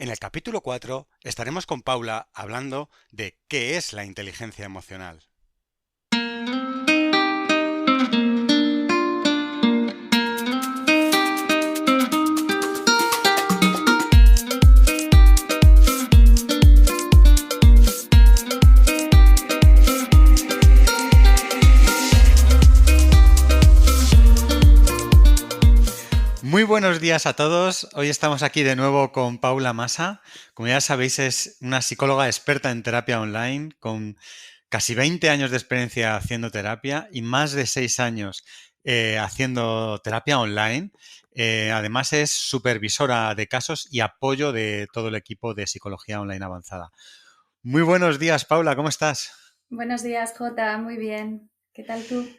En el capítulo 4 estaremos con Paula hablando de qué es la inteligencia emocional. Muy buenos días a todos. Hoy estamos aquí de nuevo con Paula Masa. Como ya sabéis, es una psicóloga experta en terapia online con casi 20 años de experiencia haciendo terapia y más de 6 años haciendo terapia online. Además es supervisora de casos y apoyo de todo el equipo de psicología online avanzada. Muy buenos días, Paula, ¿cómo estás? Buenos días, Jota. Muy bien. ¿Qué tal tú?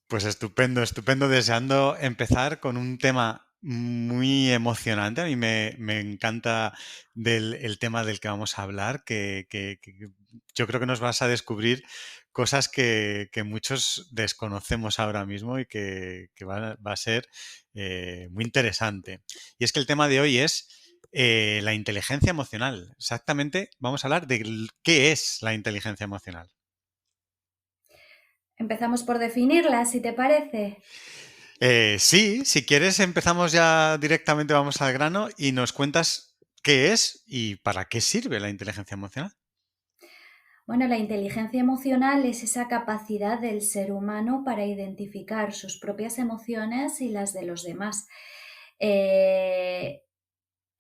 Pues estupendo, estupendo, deseando empezar con un tema muy emocionante. A mí me encanta el tema del que vamos a hablar, que yo creo que nos vas a descubrir cosas que muchos desconocemos ahora mismo y que va a ser muy interesante. Y es que el tema de hoy es la inteligencia emocional. Exactamente, vamos a hablar de qué es la inteligencia emocional. Empezamos por definirla, si te parece. Sí, si quieres empezamos ya directamente, vamos al grano y nos cuentas qué es y para qué sirve la inteligencia emocional. Bueno, la inteligencia emocional es esa capacidad del ser humano para identificar sus propias emociones y las de los demás. Eh,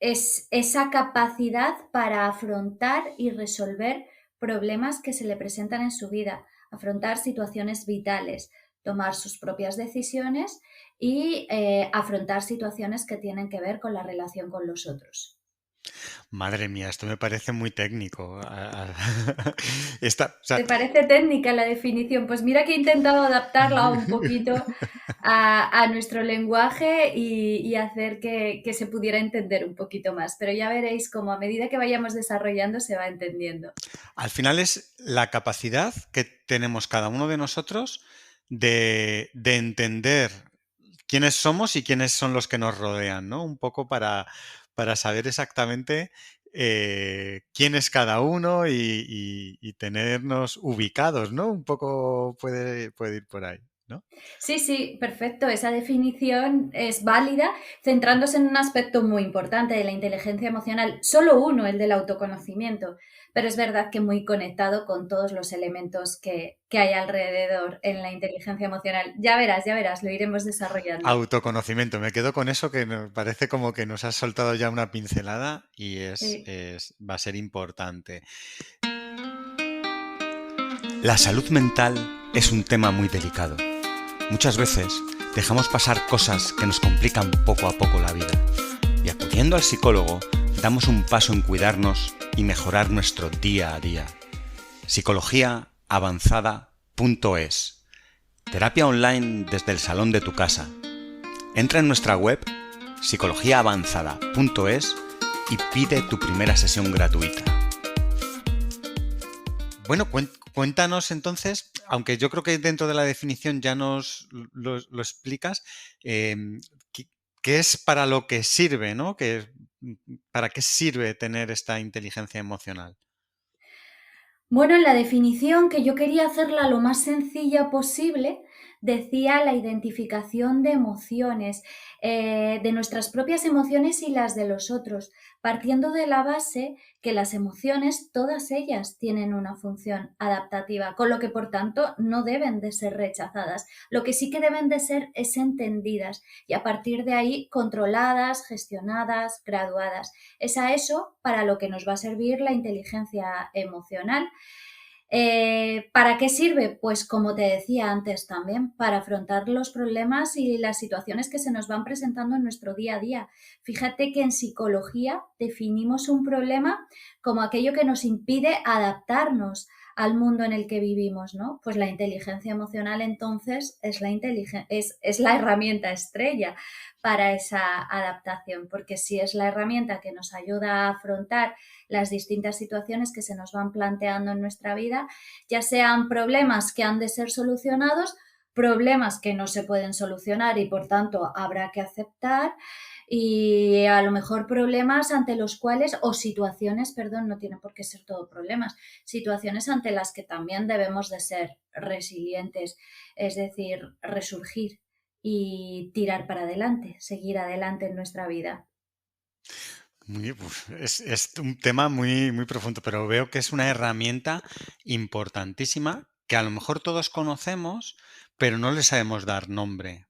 es esa capacidad para afrontar y resolver problemas que se le presentan en su vida, afrontar situaciones vitales, tomar sus propias decisiones y afrontar situaciones que tienen que ver con la relación con los otros. Madre mía, esto me parece muy técnico. O sea, ¿Te parece técnica la definición? Pues mira que he intentado adaptarla un poquito a nuestro lenguaje y hacer que se pudiera entender un poquito más, pero ya veréis cómo a medida que vayamos desarrollando se va entendiendo. al final es la capacidad que tenemos cada uno de nosotros de entender quiénes somos y quiénes son los que nos rodean, ¿no? Un poco para saber exactamente quién es cada uno y tenernos ubicados, ¿no? Un poco puede ir por ahí, ¿no? Sí, sí, perfecto. Esa definición es válida, centrándose en un aspecto muy importante de la inteligencia emocional, solo uno, el del autoconocimiento, pero es verdad que muy conectado con todos los elementos que hay alrededor en la inteligencia emocional. Ya verás, lo iremos desarrollando. Autoconocimiento, me quedo con eso que me parece como que nos has soltado ya una pincelada y Sí. va a ser importante. La salud mental es un tema muy delicado. Muchas veces dejamos pasar cosas que nos complican poco a poco la vida y acudiendo al psicólogo damos un paso en cuidarnos y mejorar nuestro día a día. Psicologiaavanzada.es. Terapia online desde el salón de tu casa. Entra en nuestra web psicologiaavanzada.es y pide tu primera sesión gratuita. Bueno, cuéntanos entonces, aunque yo creo que dentro de la definición ya nos lo explicas, eh, ¿qué, qué es para lo que sirve, ¿no? ¿Para qué sirve tener esta inteligencia emocional? Bueno, en la definición, que yo quería hacerla lo más sencilla posible, decía la identificación de emociones, de nuestras propias emociones y las de los otros, partiendo de la base que las emociones, todas ellas, tienen una función adaptativa, con lo que por tanto no deben de ser rechazadas. Lo que sí que deben de ser es entendidas y a partir de ahí controladas, gestionadas, graduadas. Es a eso para lo que nos va a servir la inteligencia emocional. ¿Para qué sirve? Pues como te decía antes también, para afrontar los problemas y las situaciones que se nos van presentando en nuestro día a día. Fíjate que en psicología definimos un problema como aquello que nos impide adaptarnos al mundo en el que vivimos, ¿no? Pues la inteligencia emocional entonces es la herramienta estrella para esa adaptación, porque si es la herramienta que nos ayuda a afrontar las distintas situaciones que se nos van planteando en nuestra vida, ya sean problemas que han de ser solucionados, problemas que no se pueden solucionar y por tanto habrá que aceptar y a lo mejor problemas ante los cuales, o situaciones, perdón, no tiene por qué ser todo problemas, situaciones ante las que también debemos de ser resilientes, es decir, resurgir y tirar para adelante, seguir adelante en nuestra vida. Es un tema muy, muy profundo, pero veo que es una herramienta importantísima que a lo mejor todos conocemos, pero no le sabemos dar nombre.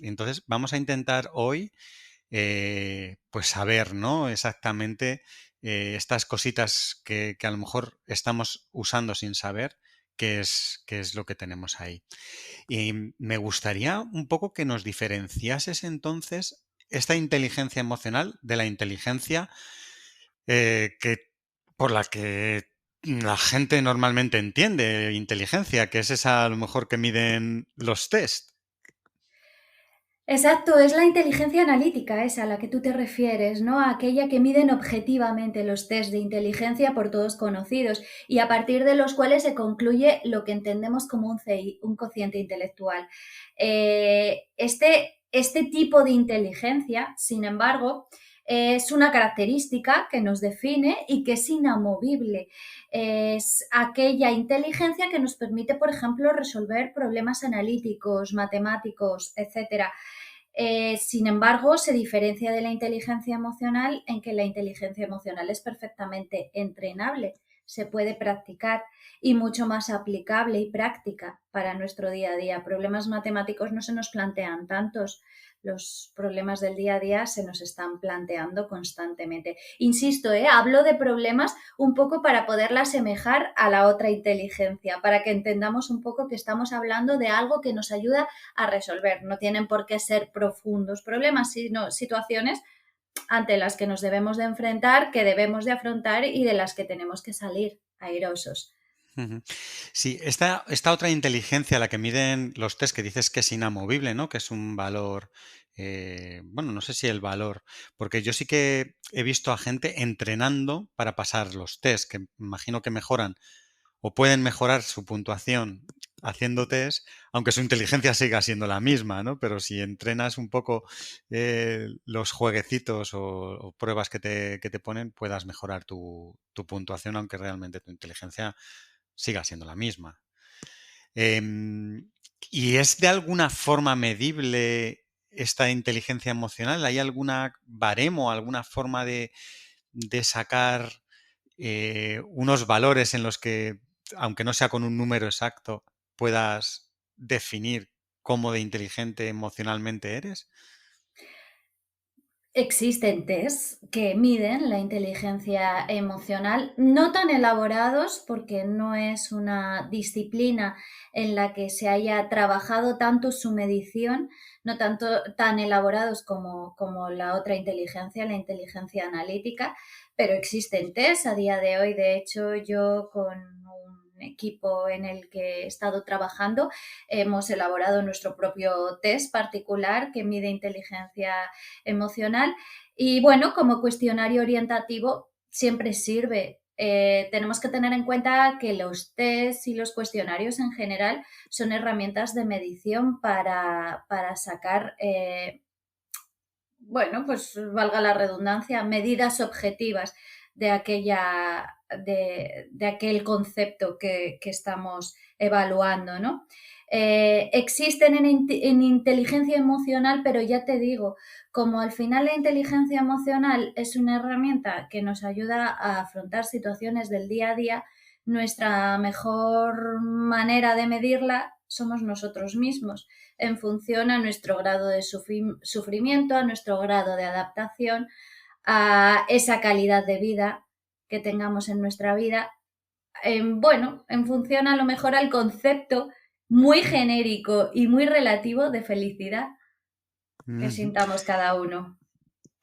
Entonces, vamos a intentar hoy pues saber, ¿no? Exactamente estas cositas que a lo mejor estamos usando sin saber qué es lo que tenemos ahí. Y me gustaría un poco que nos diferenciases entonces esta inteligencia emocional de la inteligencia que por la que la gente normalmente entiende inteligencia, que es esa a lo mejor que miden los test. Exacto, es la inteligencia analítica esa a la que tú te refieres, ¿no? Aquella que miden objetivamente los test de inteligencia por todos conocidos y a partir de los cuales se concluye lo que entendemos como un CI, un cociente intelectual. Este tipo de inteligencia, sin embargo, es una característica que nos define y que es inamovible. Es aquella inteligencia que nos permite, por ejemplo, resolver problemas analíticos, matemáticos, etcétera. Sin embargo, se diferencia de la inteligencia emocional en que la inteligencia emocional es perfectamente entrenable, se puede practicar y mucho más aplicable y práctica para nuestro día a día. Problemas matemáticos no se nos plantean tantos, los problemas del día a día se nos están planteando constantemente. Insisto, hablo de problemas un poco para poderla asemejar a la otra inteligencia, para que entendamos un poco que estamos hablando de algo que nos ayuda a resolver. No tienen por qué ser profundos problemas, sino situaciones ante las que nos debemos de enfrentar, que debemos de afrontar y de las que tenemos que salir airosos. Ujú. Sí, esta otra inteligencia, la que miden los test, que dices que es inamovible, ¿no? Que es un valor, bueno, no sé si el valor, porque yo sí que he visto a gente entrenando para pasar los test, que imagino que mejoran o pueden mejorar su puntuación haciendo test, aunque su inteligencia siga siendo la misma, ¿no? Pero si entrenas un poco los jueguecitos o pruebas que te ponen, puedas mejorar tu puntuación, aunque realmente tu inteligencia siga siendo la misma. Em, ¿Y es de alguna forma medible esta inteligencia emocional? ¿Hay alguna baremo, alguna forma de sacar unos valores en los que, aunque no sea con un número exacto, puedas definir cómo de inteligente emocionalmente eres? Existen tests que miden la inteligencia emocional, no tan elaborados porque no es una disciplina en la que se haya trabajado tanto su medición, no tanto tan elaborados como la otra inteligencia, la inteligencia analítica, pero existen tests a día de hoy. De hecho, yo con un equipo en el que he estado trabajando hemos elaborado nuestro propio test particular que mide inteligencia emocional. Y bueno, como cuestionario orientativo siempre sirve. Tenemos que tener en cuenta que los tests y los cuestionarios en general son herramientas de medición para sacar, bueno, pues valga la redundancia, medidas objetivas de, de aquel concepto que estamos evaluando, ¿no? Existen en inteligencia emocional, pero ya te digo, como al final la inteligencia emocional es una herramienta que nos ayuda a afrontar situaciones del día a día, nuestra mejor manera de medirla somos nosotros mismos, en función a nuestro grado de sufrimiento, a nuestro grado de adaptación, a esa calidad de vida que tengamos en nuestra vida, bueno, en función a lo mejor al concepto muy genérico y muy relativo de felicidad que Ujú. sintamos cada uno.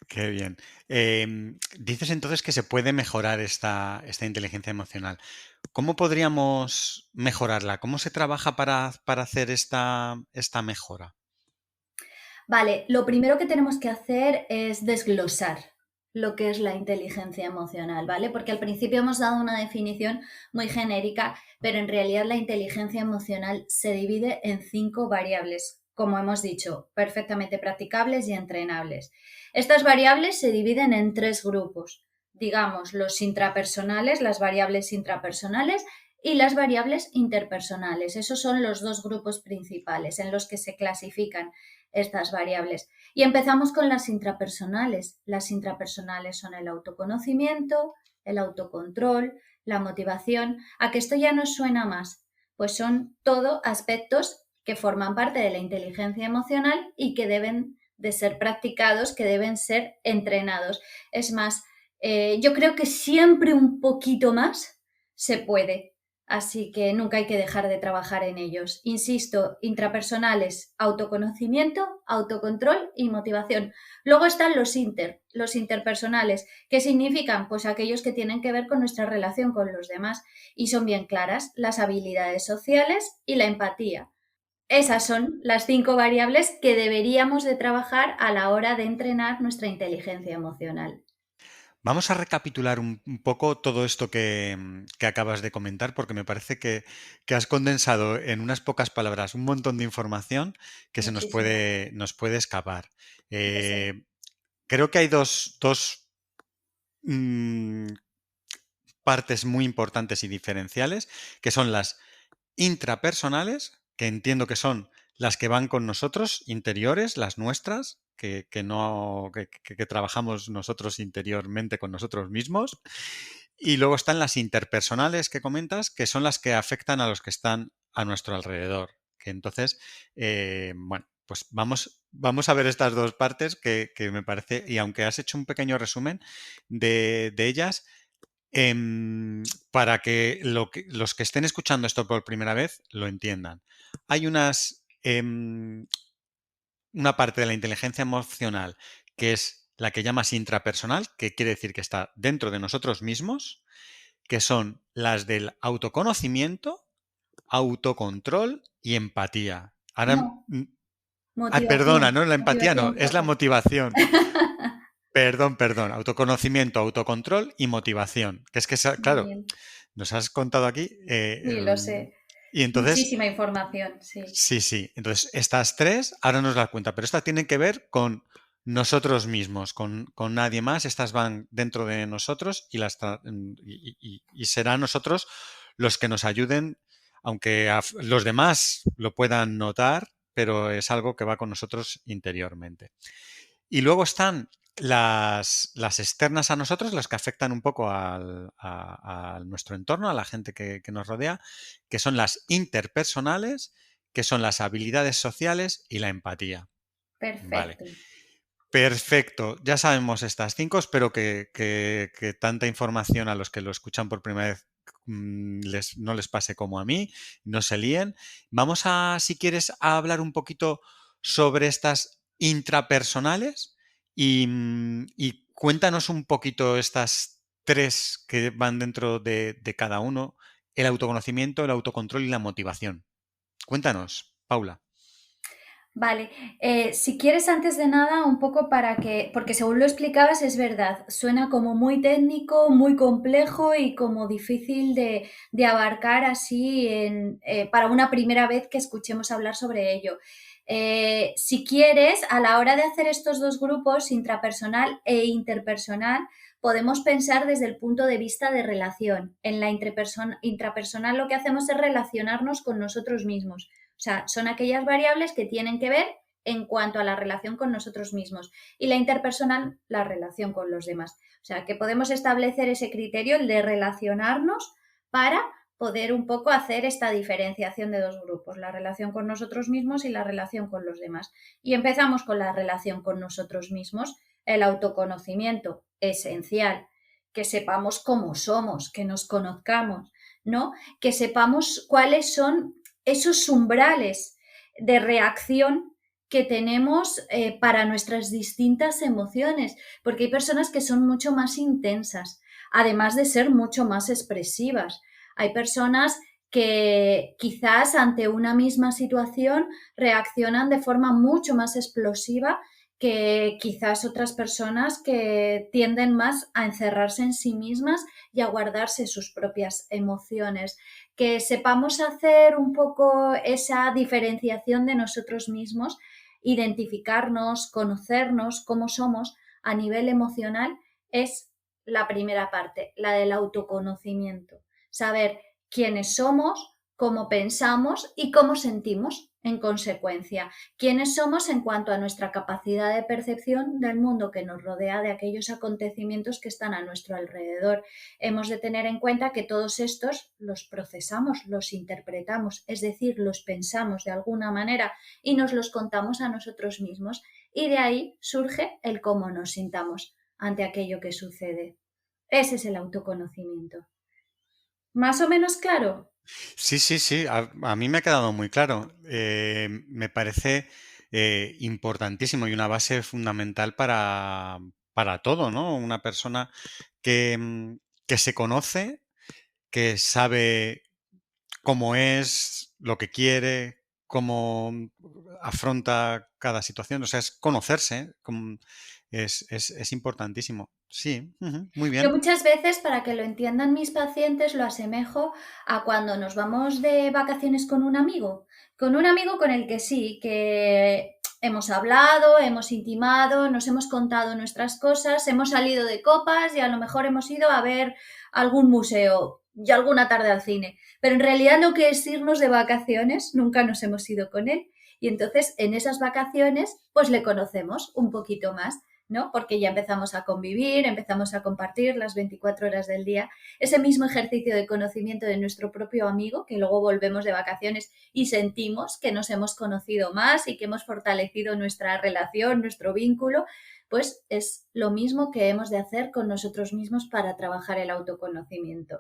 Qué bien. Dices entonces que se puede mejorar esta inteligencia emocional. ¿Cómo podríamos mejorarla? ¿Cómo se trabaja para hacer esta mejora? Vale, lo primero que tenemos que hacer es desglosar lo que es la inteligencia emocional, ¿vale? Porque al principio hemos dado una definición muy genérica, pero en realidad la inteligencia emocional se divide en 5 variables como hemos dicho, perfectamente practicables y entrenables. Estas variables se dividen en 3 grupos, digamos, los intrapersonales, las variables intrapersonales y las variables interpersonales. Esos son los 2 grupos principales en los que se clasifican estas variables. Y empezamos con las intrapersonales. Las intrapersonales son el autoconocimiento, el autocontrol, la motivación. ¿A que esto ya nos suena más? Pues son todo aspectos que forman parte de la inteligencia emocional y que deben de ser practicados, que deben ser entrenados. Es más, yo creo que siempre un poquito más se puede. Así que nunca hay que dejar de trabajar en ellos. Insisto, intrapersonales, autoconocimiento, autocontrol y motivación. Luego están los interpersonales, que significan pues aquellos que tienen que ver con nuestra relación con los demás y son bien claras, las habilidades sociales y la empatía. Esas son las 5 variables que deberíamos de trabajar a la hora de entrenar nuestra inteligencia emocional. Vamos a recapitular un poco todo esto que acabas de comentar, porque me parece que has condensado en unas pocas palabras un montón de información que se Muchísimo, nos puede escapar. lo sé. Eh, Creo que hay dos mm, partes muy importantes y diferenciales, que son las intrapersonales, que entiendo que son las que van con nosotros, interiores, las nuestras, que no, que trabajamos nosotros interiormente con nosotros mismos. Y luego están las interpersonales que comentas, que son las que afectan a los que están a nuestro alrededor. Que entonces, bueno, pues vamos a ver estas dos partes que me parece, y aunque has hecho un pequeño resumen de ellas, para que, los que estén escuchando esto por primera vez lo entiendan. Hay una parte de la inteligencia emocional que es la que llamas intrapersonal, que quiere decir que está dentro de nosotros mismos, que son las del autoconocimiento, autocontrol y empatía. Ahora, No, perdona, motivación, no la empatía, no, motivación es la propia. motivación. Perdón, autoconocimiento, autocontrol y motivación. Que es que, Muy claro, bien. nos has contado aquí. Sí, lo sé. Y entonces, Muchísima información, sí. sí, sí. Entonces, estas tres, ahora nos das cuenta, pero estas tienen que ver con nosotros mismos, con nadie más. Estas van dentro de nosotros y serán nosotros los que nos ayuden, aunque los demás lo puedan notar, pero es algo que va con nosotros interiormente. Y luego están las externas a nosotros, las que afectan un poco a nuestro entorno, a la gente que nos rodea, que son las interpersonales, que son las habilidades sociales y la empatía. Vale, Perfecto. perfecto. Ya sabemos estas cinco. Espero que tanta información a los que lo escuchan por primera vez no les pase como a mí, no se líen. Vamos a, si quieres, a hablar un poquito sobre estas intrapersonales y cuéntanos un poquito estas tres que van dentro de cada uno, el autoconocimiento, el autocontrol y la motivación. Cuéntanos, Paula. Vale, si quieres antes de nada un poco para que, porque según lo explicabas es verdad, suena como muy técnico, muy complejo y como difícil de abarcar así para una primera vez que escuchemos hablar sobre ello. Si quieres, a la hora de hacer estos 2 grupos, intrapersonal e interpersonal, podemos pensar desde el punto de vista de relación. En la intrapersonal lo que hacemos es relacionarnos con nosotros mismos. O sea, son aquellas variables que tienen que ver en cuanto a la relación con nosotros mismos y la interpersonal, la relación con los demás. O sea, que podemos establecer ese criterio, el de relacionarnos para poder un poco hacer esta diferenciación de 2 grupos, la relación con nosotros mismos y la relación con los demás. Y empezamos con la relación con nosotros mismos, el autoconocimiento esencial, que sepamos cómo somos, que nos conozcamos, ¿no? Que sepamos cuáles son esos umbrales de reacción que tenemos para nuestras distintas emociones, porque hay personas que son mucho más intensas, además de ser mucho más expresivas. Hay personas que quizás ante una misma situación reaccionan de forma mucho más explosiva que quizás otras personas que tienden más a encerrarse en sí mismas y a guardarse sus propias emociones. Que sepamos hacer un poco esa diferenciación de nosotros mismos, identificarnos, conocernos cómo somos a nivel emocional, es la primera parte, la del autoconocimiento. Saber quiénes somos, cómo pensamos y cómo sentimos en consecuencia. Quiénes somos en cuanto a nuestra capacidad de percepción del mundo que nos rodea, de aquellos acontecimientos que están a nuestro alrededor. Hemos de tener en cuenta que todos estos los procesamos, los interpretamos, es decir, los pensamos de alguna manera y nos los contamos a nosotros mismos. Y de ahí surge el cómo nos sintamos ante aquello que sucede. Ese es el autoconocimiento. ¿Más o menos claro? Sí, sí, sí, a mí me ha quedado muy claro. Me parece importantísimo y una base fundamental para todo, ¿no? Una persona que, que se conoce, que sabe cómo es, lo que quiere, cómo afronta cada situación. O sea, es conocerse, es importantísimo. Sí, ujú, muy Yo bien. muchas veces, para que lo entiendan mis pacientes, lo asemejo a cuando nos vamos de vacaciones con un amigo con el que sí, que hemos hablado, hemos intimado, nos hemos contado nuestras cosas, hemos salido de copas y a lo mejor hemos ido a ver algún museo y alguna tarde al cine. Pero en realidad lo que es irnos de vacaciones, nunca nos hemos ido con él. Y entonces en esas vacaciones, pues le conocemos un poquito más. ¿No? Porque ya empezamos a convivir, empezamos a compartir las 24 horas del día, ese mismo ejercicio de conocimiento de nuestro propio amigo, que luego volvemos de vacaciones y sentimos que nos hemos conocido más y que hemos fortalecido nuestra relación, nuestro vínculo, pues es lo mismo que hemos de hacer con nosotros mismos para trabajar el autoconocimiento.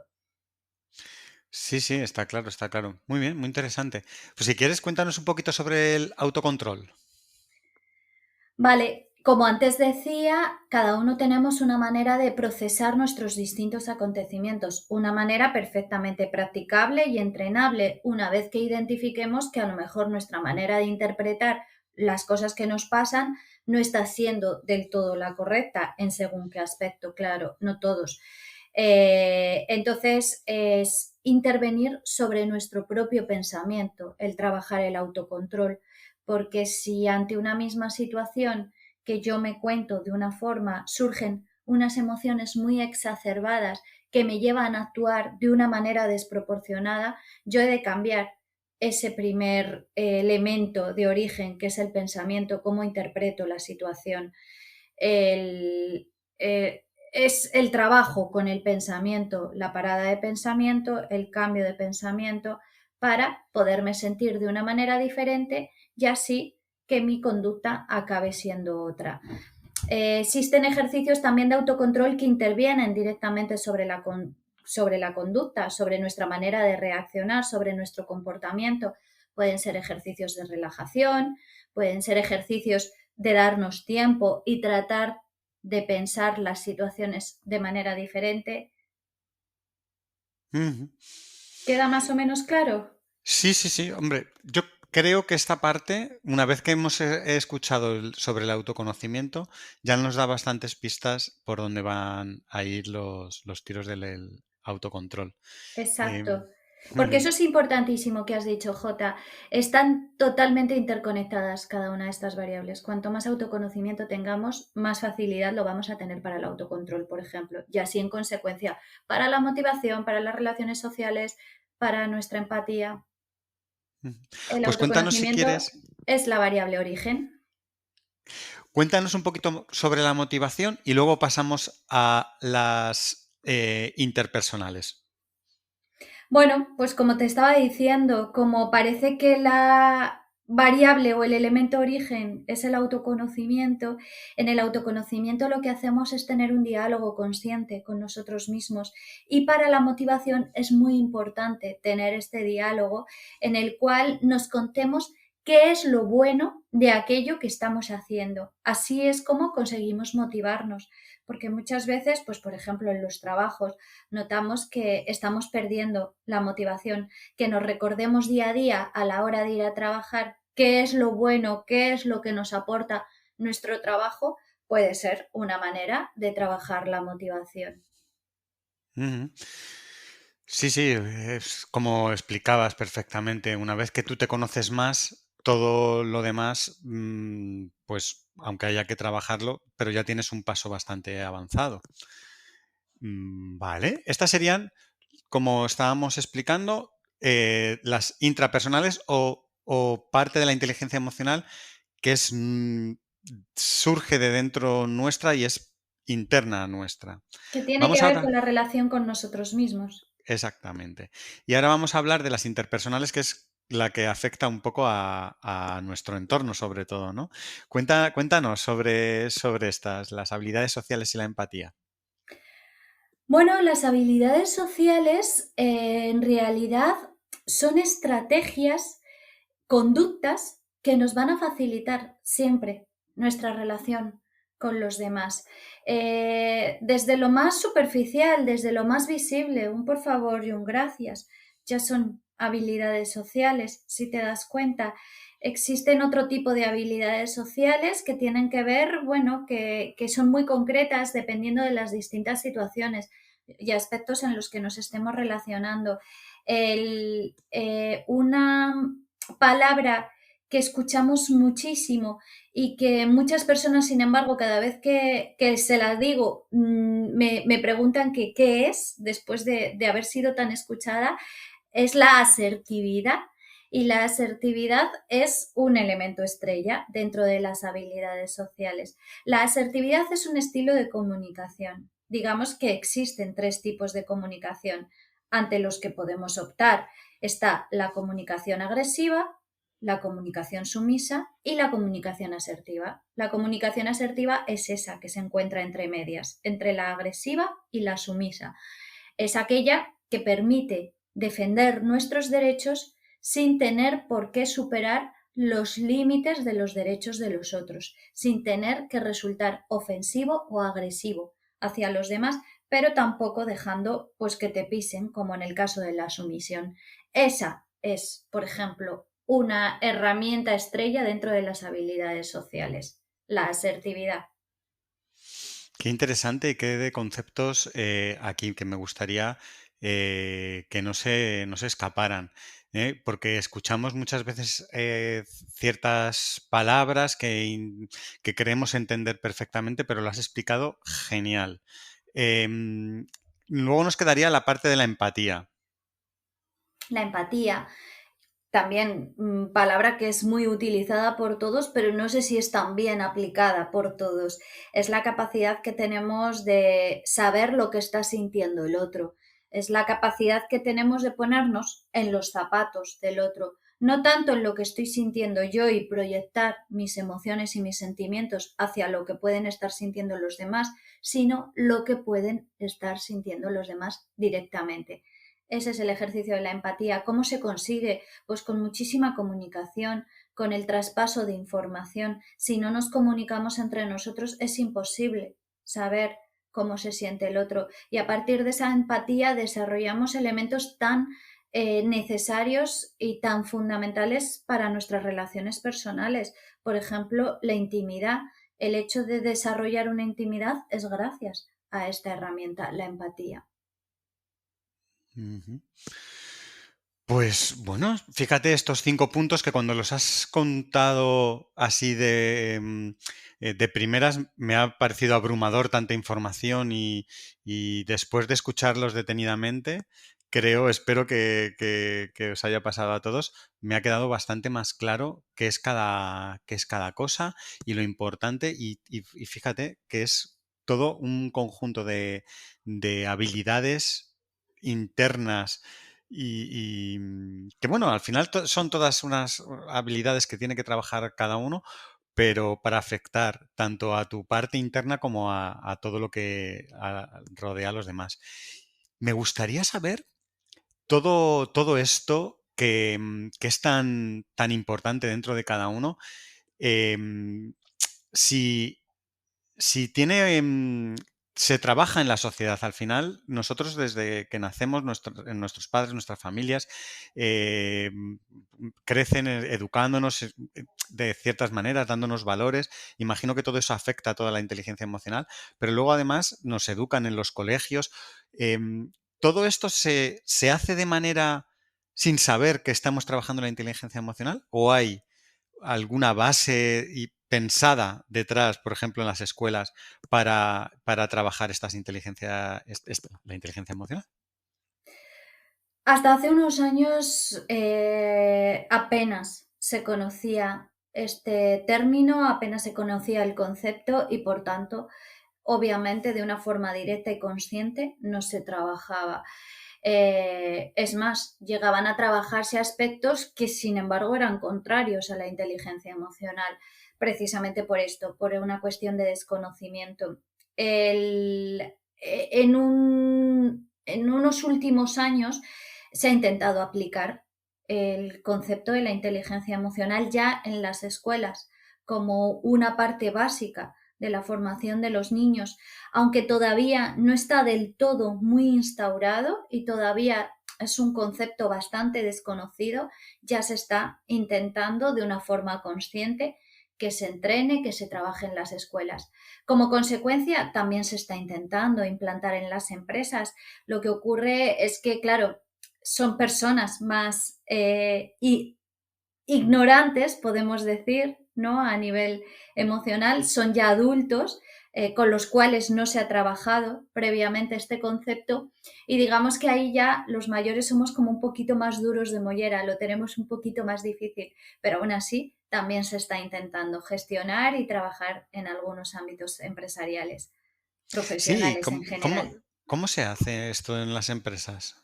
Sí, sí, está claro, está claro. Muy bien, muy interesante. Pues si quieres, cuéntanos un poquito sobre el autocontrol. Vale, como antes decía, cada uno tenemos una manera de procesar nuestros distintos acontecimientos, una manera perfectamente practicable y entrenable una vez que identifiquemos que a lo mejor nuestra manera de interpretar las cosas que nos pasan no está siendo del todo la correcta en según qué aspecto, claro, no todos. Entonces, es intervenir sobre nuestro propio pensamiento, el trabajar el autocontrol, porque si ante una misma situación que yo me cuento de una forma surgen unas emociones muy exacerbadas que me llevan a actuar de una manera desproporcionada, yo he de cambiar ese primer elemento de origen, que es el pensamiento, cómo interpreto la situación. El, es el trabajo con el pensamiento, la parada de pensamiento, el cambio de pensamiento, para poderme sentir de una manera diferente y así que mi conducta acabe siendo otra. Existen ejercicios también de autocontrol que intervienen directamente sobre la conducta, sobre nuestra manera de reaccionar, sobre nuestro comportamiento. Pueden ser ejercicios de relajación, pueden ser ejercicios de darnos tiempo y tratar de pensar las situaciones de manera diferente. Ujú. ¿Queda más o menos claro? Sí, sí, sí, hombre, yo creo que esta parte, una vez que hemos escuchado sobre el autoconocimiento, ya nos da bastantes pistas por dónde van a ir los tiros del autocontrol. Exacto. Em, Porque ujú. eso es importantísimo que has dicho, Jota. Están totalmente interconectadas cada una de estas variables. Cuanto más autoconocimiento tengamos, más facilidad lo vamos a tener para el autocontrol, por ejemplo. Y así, en consecuencia, para la motivación, para las relaciones sociales, para nuestra empatía. Ujú. El Pues cuéntanos si autoconocimiento quieres, es la variable origen. cuéntanos un poquito sobre la motivación y luego pasamos a las interpersonales. Bueno, pues como te estaba diciendo, como parece que la variable o el elemento origen es el autoconocimiento, en el autoconocimiento lo que hacemos es tener un diálogo consciente con nosotros mismos y para la motivación es muy importante tener este diálogo en el cual nos contemos qué es lo bueno de aquello que estamos haciendo. Así es como conseguimos motivarnos, porque muchas veces, pues por ejemplo en los trabajos, notamos que estamos perdiendo la motivación, que nos recordemos día a día a la hora de ir a trabajar qué es lo bueno, qué es lo que nos aporta nuestro trabajo puede ser una manera de trabajar la motivación. Ujú. Sí, sí, es como explicabas perfectamente. Una vez que tú te conoces más, todo lo demás, pues aunque haya que trabajarlo, pero ya tienes un paso bastante avanzado. Vale, estas serían, como estábamos explicando, las intrapersonales o parte de la inteligencia emocional que es, surge de dentro nuestra y es interna nuestra. Que tiene que Vamos ver con ahora. la relación con nosotros mismos. Exactamente. Y ahora vamos a hablar de las interpersonales, que es la que afecta un poco a nuestro entorno, sobre todo, ¿no? Cuéntanos sobre estas, las habilidades sociales y la empatía. Bueno, las habilidades sociales en realidad son estrategias, conductas que nos van a facilitar siempre nuestra relación con los demás. Desde lo más superficial, desde lo más visible, un por favor y un gracias, ya son habilidades sociales, si te das cuenta. Existen otro tipo de habilidades sociales que tienen que ver, bueno, que son muy concretas dependiendo de las distintas situaciones y aspectos en los que nos estemos relacionando. Una palabra que escuchamos muchísimo y que muchas personas, sin embargo, cada vez que se la digo, me preguntan que qué es, después de haber sido tan escuchada, es la asertividad. Y la asertividad es un elemento estrella dentro de las habilidades sociales. La asertividad es un estilo de comunicación. Digamos que existen tres tipos de comunicación ante los que podemos optar. Está la comunicación agresiva, la comunicación sumisa y la comunicación asertiva. La comunicación asertiva es esa que se encuentra entre medias, entre la agresiva y la sumisa. Es aquella que permite defender nuestros derechos sin tener por qué superar los límites de los derechos de los otros, sin tener que resultar ofensivo o agresivo hacia los demás, pero tampoco dejando pues que te pisen, como en el caso de la sumisión. Esa es, por ejemplo, una herramienta estrella dentro de las habilidades sociales, la asertividad. Qué interesante y qué de conceptos aquí que me gustaría que no se escaparan, porque escuchamos muchas veces ciertas palabras que creemos entender perfectamente, pero lo has explicado genial. Em, Luego nos quedaría la parte de la empatía. La empatía también, palabra que es muy utilizada por todos, pero no sé si es tan bien aplicada por todos. Es la capacidad que tenemos de saber lo que está sintiendo el otro. Es la capacidad que tenemos de ponernos en los zapatos del otro. No tanto en lo que estoy sintiendo yo y proyectar mis emociones y mis sentimientos hacia lo que pueden estar sintiendo los demás, sino lo que pueden estar sintiendo los demás directamente. Ese es el ejercicio de la empatía. ¿Cómo se consigue? Pues con muchísima comunicación, con el traspaso de información. Si no nos comunicamos entre nosotros es imposible saber cómo se siente el otro. Y a partir de esa empatía desarrollamos elementos tan necesarios y tan fundamentales para nuestras relaciones personales. Por ejemplo, la intimidad. El hecho de desarrollar una intimidad es gracias a esta herramienta, la empatía. Ujú. Pues bueno, fíjate estos 5 puntos que cuando los has contado así de primeras me ha parecido abrumador tanta información y después de escucharlos detenidamente, espero que os haya pasado a todos, me ha quedado bastante más claro qué es cada cosa y lo importante y fíjate que es todo un conjunto de habilidades internas que bueno, al final son todas unas habilidades que tiene que trabajar cada uno, pero para afectar tanto a tu parte interna como a todo lo que rodea a los demás. Me gustaría saber todo esto que es tan importante dentro de cada uno, em, si, si tiene, se trabaja en la sociedad. Al final, nosotros desde que nacemos, nuestros padres, nuestras familias, eh, crecen educándonos de ciertas maneras, dándonos valores. Imagino que todo eso afecta a toda la inteligencia emocional, pero luego además nos educan en los colegios. ¿Todo esto se hace de manera sin saber que estamos trabajando la inteligencia emocional? ¿O hay alguna base pensada detrás, por ejemplo, en las escuelas, para trabajar la inteligencia emocional? Hasta hace unos años apenas se conocía este término, apenas se conocía el concepto y por tanto, obviamente, de una forma directa y consciente no se trabajaba. Es más, llegaban a trabajarse aspectos que, sin embargo, eran contrarios a la inteligencia emocional, precisamente por esto, por una cuestión de desconocimiento. En unos últimos años se ha intentado aplicar el concepto de la inteligencia emocional ya en las escuelas como una parte básica de la formación de los niños, aunque todavía no está del todo muy instaurado y todavía es un concepto bastante desconocido, ya se está intentando de una forma consciente que se entrene, que se trabaje en las escuelas. Como consecuencia, también se está intentando implantar en las empresas. Lo que ocurre es que, claro, son personas más ignorantes, podemos decir, ¿no? A nivel emocional, son ya adultos con los cuales no se ha trabajado previamente este concepto y digamos que ahí ya los mayores somos como un poquito más duros de mollera, lo tenemos un poquito más difícil, pero aún así también se está intentando gestionar y trabajar en algunos ámbitos empresariales, Sí, profesionales en ¿cómo, cómo, general. cómo se hace esto en las empresas?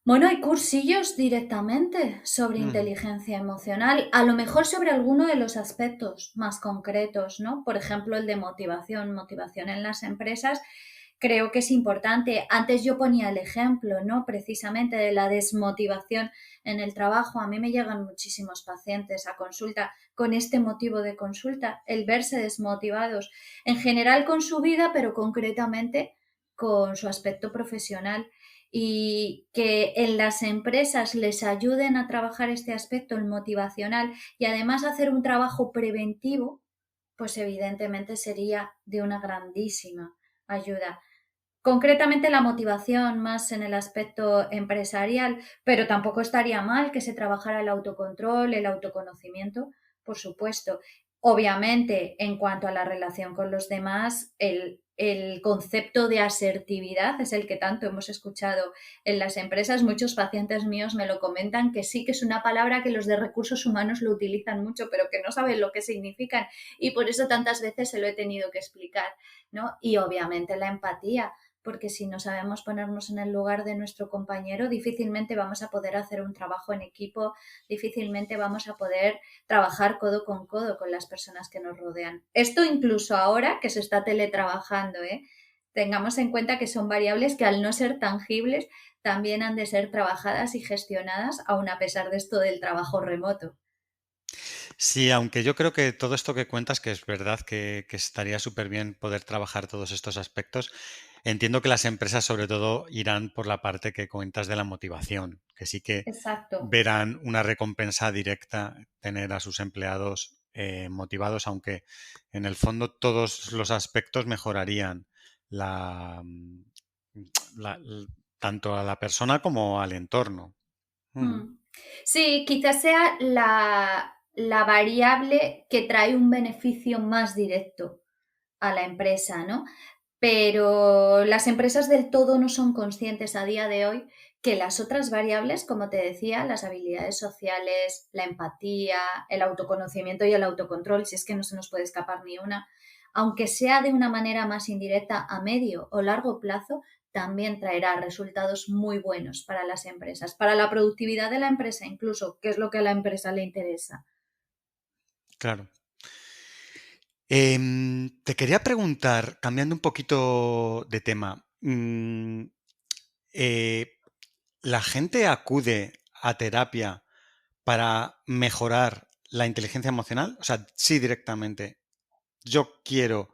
Bueno, hay cursillos directamente sobre Mm, inteligencia emocional, a lo mejor sobre alguno de los aspectos más concretos, ¿no? Por ejemplo, el de motivación, motivación en las empresas. Creo que es importante. Antes yo ponía el ejemplo, ¿no? Precisamente de la desmotivación en el trabajo. A mí me llegan muchísimos pacientes a consulta con este motivo de consulta, el verse desmotivados, en general con su vida, pero concretamente con su aspecto profesional y que en las empresas les ayuden a trabajar este aspecto, el motivacional, y además hacer un trabajo preventivo, pues evidentemente sería de una grandísima ayuda. Concretamente la motivación más en el aspecto empresarial, pero tampoco estaría mal que se trabajara el autocontrol, el autoconocimiento, por supuesto. Obviamente, en cuanto a la relación con los demás, el concepto de asertividad es el que tanto hemos escuchado en las empresas. Muchos pacientes míos me lo comentan que sí que es una palabra que los de recursos humanos lo utilizan mucho, pero que no saben lo que significan y por eso tantas veces se lo he tenido que explicar, ¿no? Y obviamente la empatía, porque si no sabemos ponernos en el lugar de nuestro compañero, difícilmente vamos a poder hacer un trabajo en equipo, difícilmente vamos a poder trabajar codo con las personas que nos rodean. Esto incluso ahora que se está teletrabajando, ¿eh? Tengamos en cuenta que son variables que al no ser tangibles también han de ser trabajadas y gestionadas, aun a pesar de esto del trabajo remoto. sí, aunque yo creo que todo esto que cuentas, que es verdad que estaría súper bien poder trabajar todos estos aspectos, entiendo que las empresas sobre todo irán por la parte que cuentas de la motivación, que sí que Exacto. verán una recompensa directa tener a sus empleados motivados, aunque en el fondo todos los aspectos mejorarían la, mm, tanto a la persona como al entorno. Mm, Mm. Sí, quizás sea la variable que trae un beneficio más directo a la empresa, ¿no? Pero las empresas del todo no son conscientes a día de hoy que las otras variables, como te decía, las habilidades sociales, la empatía, el autoconocimiento y el autocontrol, si es que no se nos puede escapar ni una, aunque sea de una manera más indirecta a medio o largo plazo, también traerá resultados muy buenos para las empresas, para la productividad de la empresa incluso, que es lo que a la empresa le interesa. claro. Te quería preguntar, cambiando un poquito de tema, eh, ¿la gente acude a terapia para mejorar la inteligencia emocional? O sea, sí directamente. Yo quiero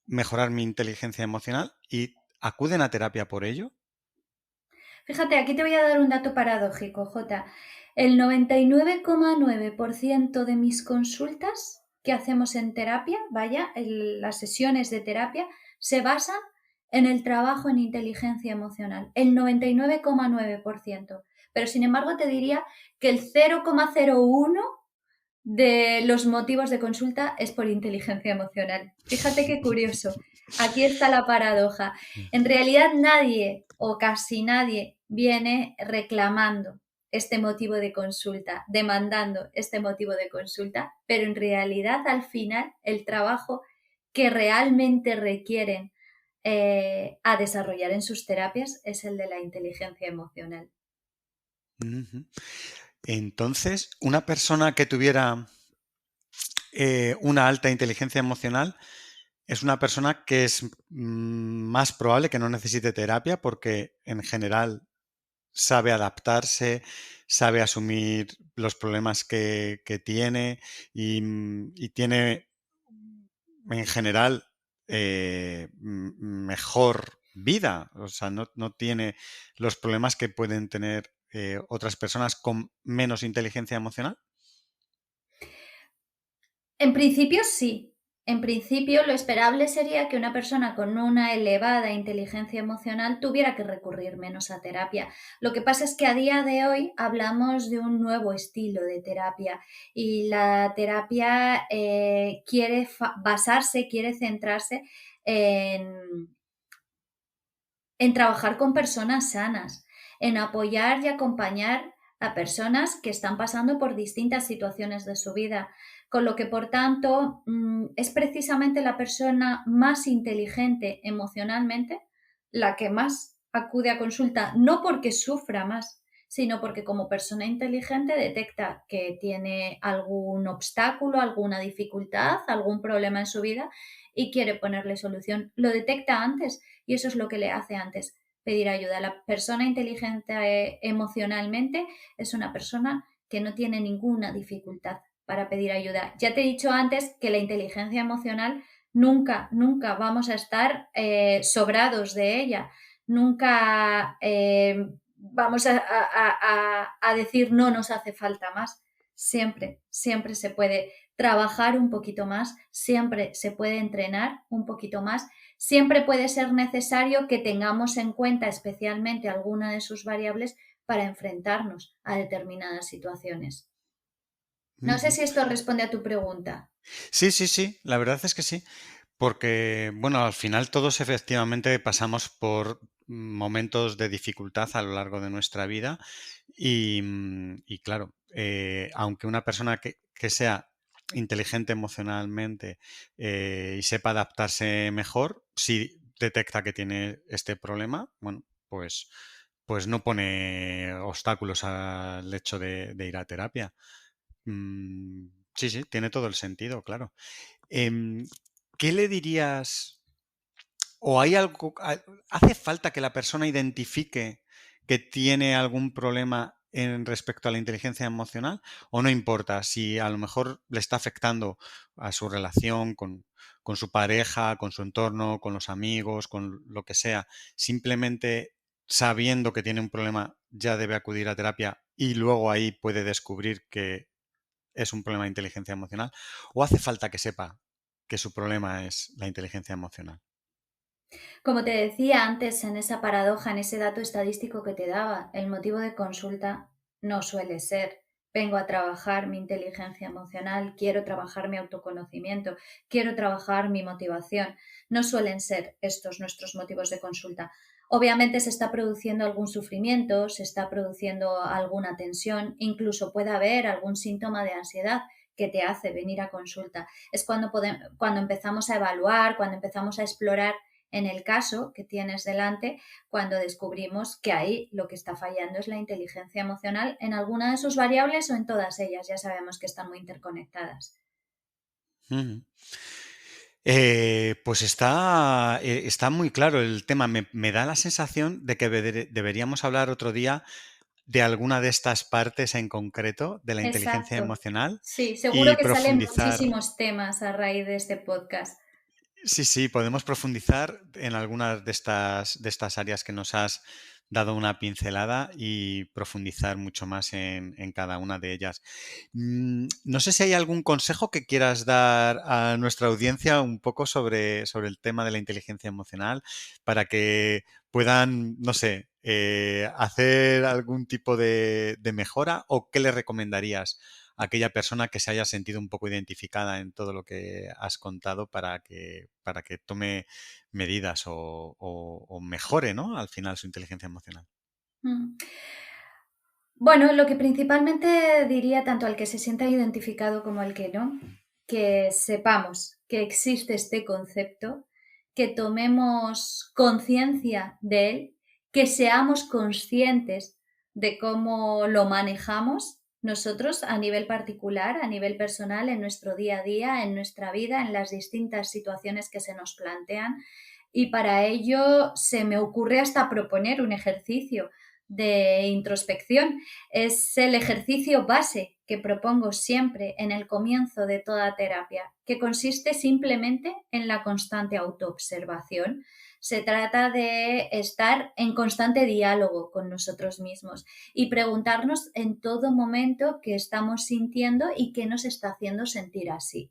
mejorar mi inteligencia emocional y acuden a terapia por ello. Fíjate, aquí te voy a dar un dato paradójico, Jota. El 99,9% de mis consultas que hacemos en terapia, vaya, las sesiones de terapia, se basan en el trabajo en inteligencia emocional. El 99,9%. Pero sin embargo te diría que el 0,01 de los motivos de consulta es por inteligencia emocional. Fíjate qué curioso. Aquí está la paradoja. En realidad nadie o casi nadie viene reclamando este motivo de consulta, demandando este motivo de consulta, pero en realidad al final el trabajo que realmente requieren a desarrollar en sus terapias es el de la inteligencia emocional. Ujú. Entonces, una persona que tuviera una alta inteligencia emocional es una persona que es más probable que no necesite terapia porque en general sabe adaptarse, sabe asumir los problemas que tiene y tiene en general mejor vida. O sea, no tiene los problemas que pueden tener otras personas con menos inteligencia emocional. En principio sí. En principio lo esperable sería que una persona con una elevada inteligencia emocional tuviera que recurrir menos a terapia. Lo que pasa es que a día de hoy hablamos de un nuevo estilo de terapia y la terapia quiere basarse, quiere centrarse en, en trabajar con personas sanas, en apoyar y acompañar a personas que están pasando por distintas situaciones de su vida, con lo que por tanto es precisamente la persona más inteligente emocionalmente la que más acude a consulta, no porque sufra más, sino porque como persona inteligente detecta que tiene algún obstáculo, alguna dificultad, algún problema en su vida y quiere ponerle solución. Lo detecta antes y eso es lo que le hace antes pedir ayuda. La persona inteligente emocionalmente es una persona que no tiene ninguna dificultad para pedir ayuda. Ya te he dicho antes que la inteligencia emocional nunca vamos a estar sobrados de ella. Nunca vamos a decir no nos hace falta más. Siempre se puede trabajar un poquito más, siempre se puede entrenar un poquito más, siempre puede ser necesario que tengamos en cuenta especialmente alguna de sus variables para enfrentarnos a determinadas situaciones. No sé Ujú. si esto responde a tu pregunta. Sí, sí, sí, la verdad es que sí. Porque, bueno, al final todos efectivamente pasamos por momentos de dificultad a lo largo de nuestra vida y claro, aunque una persona que sea inteligente emocionalmente y sepa adaptarse mejor, si detecta que tiene este problema, bueno, pues no pone obstáculos al hecho de ir a terapia. Sí, sí, tiene todo el sentido, claro. Em, ¿Qué le dirías? ¿O hay algo, hace falta que la persona identifique que tiene algún problema en respecto a la inteligencia emocional? ¿O no importa si a lo mejor le está afectando a su relación con su pareja, con su entorno, con los amigos, con lo que sea? Simplemente sabiendo que tiene un problema ya debe acudir a terapia y luego ahí puede descubrir que es un problema de inteligencia emocional. ¿O hace falta que sepa que su problema es la inteligencia emocional? Como te decía antes en esa paradoja, en ese dato estadístico que te daba, el motivo de consulta no suele ser vengo a trabajar mi inteligencia emocional, quiero trabajar mi autoconocimiento, quiero trabajar mi motivación. No suelen ser estos nuestros motivos de consulta. Obviamente se está produciendo algún sufrimiento, se está produciendo alguna tensión, incluso puede haber algún síntoma de ansiedad que te hace venir a consulta. Es cuando empezamos a evaluar, cuando empezamos a explorar en el caso que tienes delante cuando descubrimos que ahí lo que está fallando es la inteligencia emocional en alguna de sus variables o en todas ellas. Ya sabemos que están muy interconectadas. Ujú. Pues está muy claro el tema. Me da la sensación de que deberíamos hablar otro día de alguna de estas partes en concreto de la inteligencia Exacto. emocional Sí, seguro y que salen profundizar. muchísimos temas a raíz de este podcast. Sí, sí, podemos profundizar en algunas de estas áreas que nos has dado una pincelada y profundizar mucho más en cada una de ellas. No sé si hay algún consejo que quieras dar a nuestra audiencia un poco sobre el tema de la inteligencia emocional para que puedan, no sé, hacer algún tipo de mejora o qué le recomendarías a aquella persona que se haya sentido un poco identificada en todo lo que has contado para que tome medidas o mejore, ¿no? Al final su inteligencia emocional. Mm. Bueno, lo que principalmente diría tanto al que se sienta identificado como al que no, que sepamos que existe este concepto, que tomemos conciencia de él, que seamos conscientes de cómo lo manejamos nosotros a nivel particular, a nivel personal, en nuestro día a día, en nuestra vida, en las distintas situaciones que se nos plantean. Y para ello se me ocurre hasta proponer un ejercicio de introspección. Es el ejercicio base que propongo siempre en el comienzo de toda terapia, que consiste simplemente en la constante autoobservación. Se trata de estar en constante diálogo con nosotros mismos y preguntarnos en todo momento qué estamos sintiendo y qué nos está haciendo sentir así.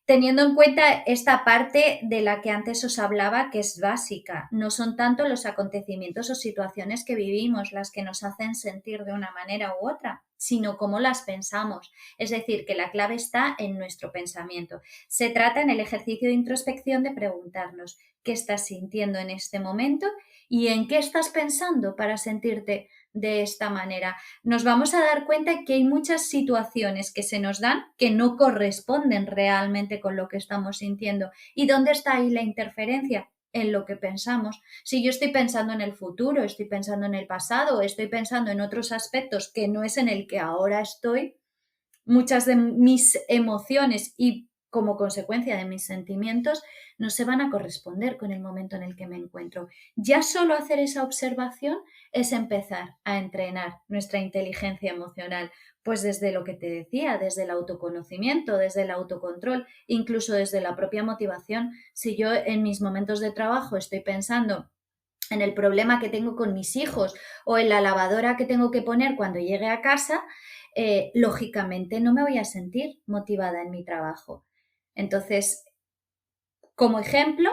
Teniendo en cuenta esta parte de la que antes os hablaba, que es básica, no son tanto los acontecimientos o situaciones que vivimos las que nos hacen sentir de una manera u otra, sino cómo las pensamos. Es decir, que la clave está en nuestro pensamiento. Se trata en el ejercicio de introspección de preguntarnos qué estás sintiendo en este momento y en qué estás pensando para sentirte de esta manera. Nos vamos a dar cuenta que hay muchas situaciones que se nos dan que no corresponden realmente con lo que estamos sintiendo. ¿Y dónde está ahí la interferencia? En lo que pensamos. Si yo estoy pensando en el futuro, estoy pensando en el pasado, estoy pensando en otros aspectos que no es en el que ahora estoy, muchas de mis emociones y como consecuencia de mis sentimientos no se van a corresponder con el momento en el que me encuentro. Ya solo hacer esa observación es empezar a entrenar nuestra inteligencia emocional, pues desde lo que te decía, desde el autoconocimiento, desde el autocontrol, incluso desde la propia motivación. Si yo en mis momentos de trabajo estoy pensando en el problema que tengo con mis hijos o en la lavadora que tengo que poner cuando llegue a casa, lógicamente no me voy a sentir motivada en mi trabajo. Entonces, como ejemplo,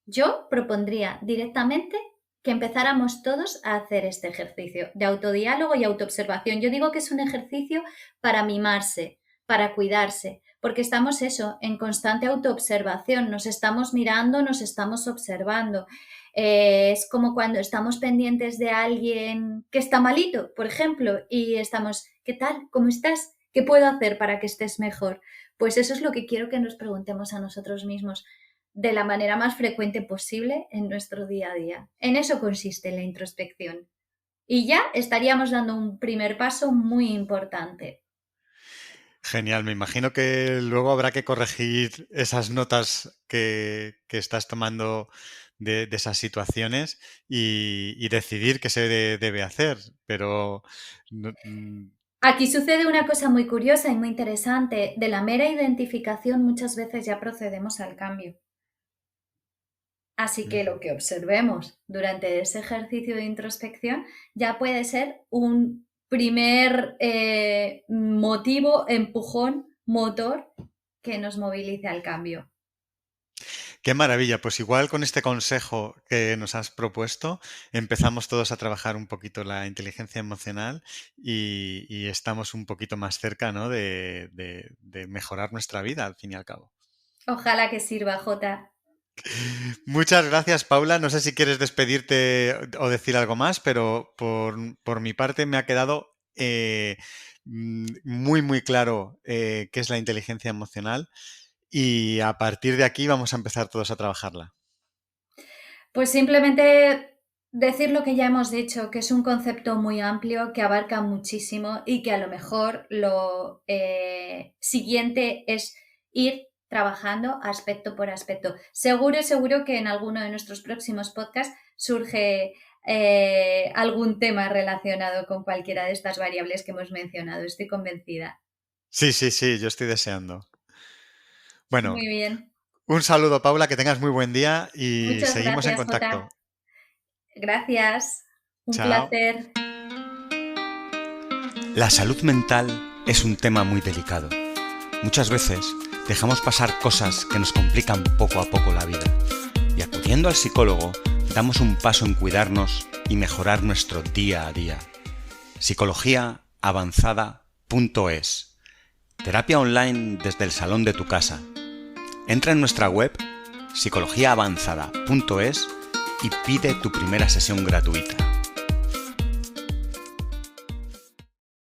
yo propondría directamente que empezáramos todos a hacer este ejercicio de autodiálogo y autoobservación. Yo digo que es un ejercicio para mimarse, para cuidarse, porque estamos eso, en constante autoobservación, nos estamos mirando, nos estamos observando. Es como cuando estamos pendientes de alguien que está malito, por ejemplo, y estamos, ¿qué tal? ¿Cómo estás? ¿Qué puedo hacer para que estés mejor? Pues eso es lo que quiero que nos preguntemos a nosotros mismos de la manera más frecuente posible en nuestro día a día. En eso consiste la introspección. Y ya estaríamos dando un primer paso muy importante. Genial, me imagino que luego habrá que corregir esas notas que estás tomando de esas situaciones y decidir qué se debe hacer, pero no- Aquí sucede una cosa muy curiosa y muy interesante. De la mera identificación muchas veces ya procedemos al cambio. Así que lo que observemos durante ese ejercicio de introspección ya puede ser un primer motivo, empujón, motor que nos movilice al cambio. qué maravilla, pues igual con este consejo que nos has propuesto, empezamos todos a trabajar un poquito la inteligencia emocional y estamos un poquito más cerca, ¿no? De mejorar nuestra vida, al fin y al cabo. Ojalá que sirva, Jota. Muchas gracias, Paula. No sé si quieres despedirte o decir algo más, pero por mi parte me ha quedado muy, muy claro qué es la inteligencia emocional y a partir de aquí vamos a empezar todos a trabajarla. Pues simplemente decir lo que ya hemos dicho, que es un concepto muy amplio, que abarca muchísimo y que a lo mejor lo siguiente es ir trabajando aspecto por aspecto. Seguro, seguro que en alguno de nuestros próximos podcasts surge algún tema relacionado con cualquiera de estas variables que hemos mencionado. Estoy convencida. Sí, sí, sí, yo estoy deseando. Bueno, Muy bien. Un saludo, Paula, que tengas muy buen día y Muchas seguimos en gracias, Jota. contacto. Gracias. Un Chao. placer. La salud mental es un tema muy delicado. Muchas veces dejamos pasar cosas que nos complican poco a poco la vida. Y acudiendo al psicólogo, damos un paso en cuidarnos y mejorar nuestro día a día. Psicologiaavanzada.es. Terapia online desde el salón de tu casa. Entra en nuestra web psicologiaavanzada.es y pide tu primera sesión gratuita.